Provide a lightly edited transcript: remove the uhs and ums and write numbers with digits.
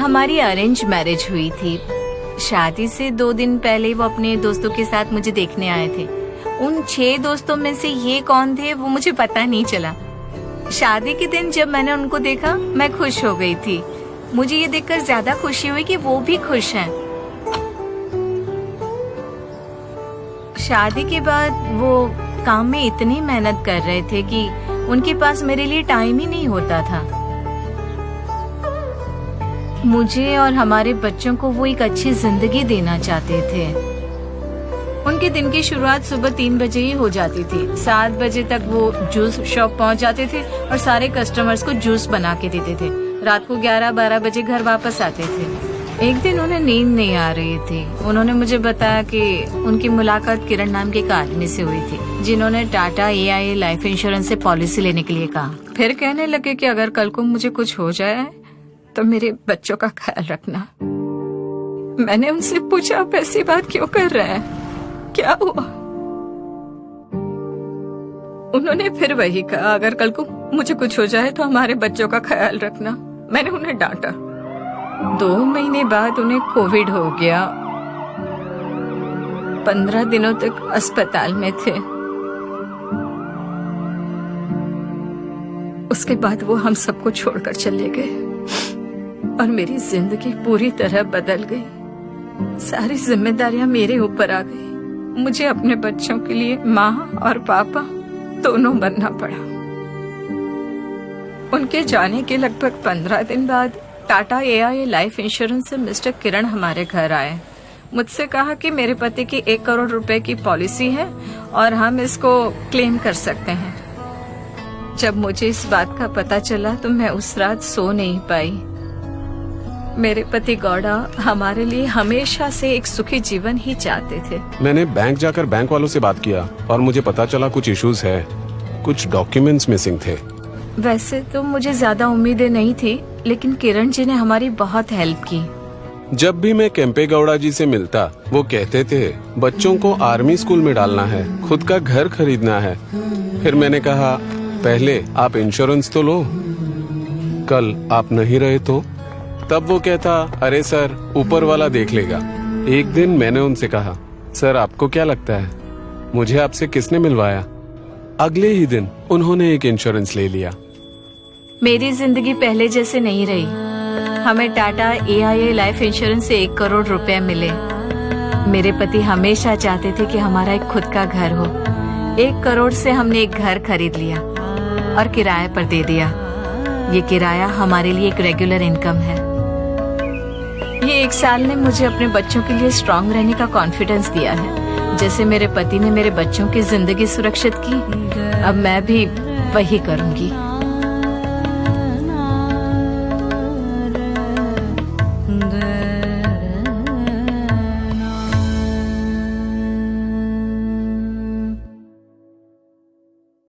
हमारी arrange marriage हुई थी। शादी से 2 दिन पहले वो अपने दोस्तों के साथ मुझे देखने आए थे। उन 6 दोस्तों में से ये कौन थे वो मुझे पता नहीं चला। शादी के दिन जब मैंने उनको देखा मैं खुश हो गई थी। मुझे ये देखकर ज्यादा खुशी हुई कि वो भी खुश हैं। शादी के बाद वो काम में इतनी मेहनत कर रहे थे कि उनके पास मेरे लिए टाइम ही नहीं होता था। मुझे और हमारे बच्चों को वो एक अच्छी जिंदगी देना चाहते थे। उनके दिन की शुरुआत सुबह 3 बजे ही हो जाती थी। 7 बजे तक वो जूस शॉप पहुंच जाते थे और सारे कस्टमर्स को जूस बना के देते थे। रात को 11-12 बजे घर वापस आते थे। एक दिन उन्हें नींद नहीं आ रही थी। उन्होंने मुझे बताया कि उनकी मुलाकात किरण नाम के एक आदमी से हुई थी, जिन्होंने टाटा AIA लाइफ इंश्योरेंस से पॉलिसी लेने के लिए कहा। फिर कहने लगे कि अगर कल को मुझे कुछ हो जाए तो मेरे बच्चों का ख्याल रखना। मैंने उनसे पूछा, आप ऐसी बात क्यों कर रहे हैं, क्या हुआ? उन्होंने फिर वही कहा, अगर कल को मुझे कुछ हो जाए तो हमारे बच्चों का ख्याल रखना। मैंने उन्हें डांटा। 2 महीने बाद उन्हें कोविड हो गया। 15 दिनों तक अस्पताल में थे। उसके बाद वो हम सबको छोड़कर चले गए और मेरी जिंदगी पूरी तरह बदल गई। सारी जिम्मेदारियां मेरे ऊपर आ गई। मुझे अपने बच्चों के लिए माँ और पापा दोनों बनना पड़ा। उनके जाने के लगभग 15 दिन बाद टाटा AIA लाइफ इंश्योरेंस से मिस्टर किरण हमारे घर आए। मुझसे कहा कि मेरे पति की 1 करोड़ रुपए की पॉलिसी है और हम इसको क्लेम कर सकते हैं। जब मुझे इस बात का पता चला तो मैं उस रात सो नहीं पाई। मेरे पति गौड़ा हमारे लिए हमेशा से एक सुखी जीवन ही चाहते थे। मैंने बैंक जाकर बैंक वालों से बात किया और मुझे पता चला कुछ इश्यूज है, कुछ डॉक्यूमेंट्स मिसिंग थे। वैसे तो मुझे ज्यादा उम्मीदें नहीं थी, लेकिन किरण जी ने हमारी बहुत हेल्प की। जब भी मैं केम्पे गौड़ा जी से मिलता, वो कहते थे बच्चों को आर्मी स्कूल में डालना है, खुद का घर खरीदना है। फिर मैंने कहा, पहले आप इंश्योरेंस तो लो, कल आप नहीं रहे तो? तब वो कहता, अरे सर ऊपर वाला देख लेगा। एक दिन मैंने उनसे कहा, सर आपको क्या लगता है मुझे आपसे किसने मिलवाया? अगले ही दिन उन्होंने एक इंश्योरेंस ले लिया। मेरी जिंदगी पहले जैसे नहीं रही। हमें टाटा AIA लाइफ इंश्योरेंस से 1 करोड़ रुपए मिले। मेरे पति हमेशा चाहते थे कि हमारा एक खुद का घर हो। 1 करोड़ से हमने एक घर खरीद लिया और किराए पर दे दिया। ये किराया हमारे लिए एक रेगुलर इनकम है। ये 1 साल ने मुझे अपने बच्चों के लिए स्ट्रांग रहने का कॉन्फिडेंस दिया है। जैसे मेरे पति ने मेरे बच्चों की जिंदगी सुरक्षित की, अब मैं भी वही करूंगी।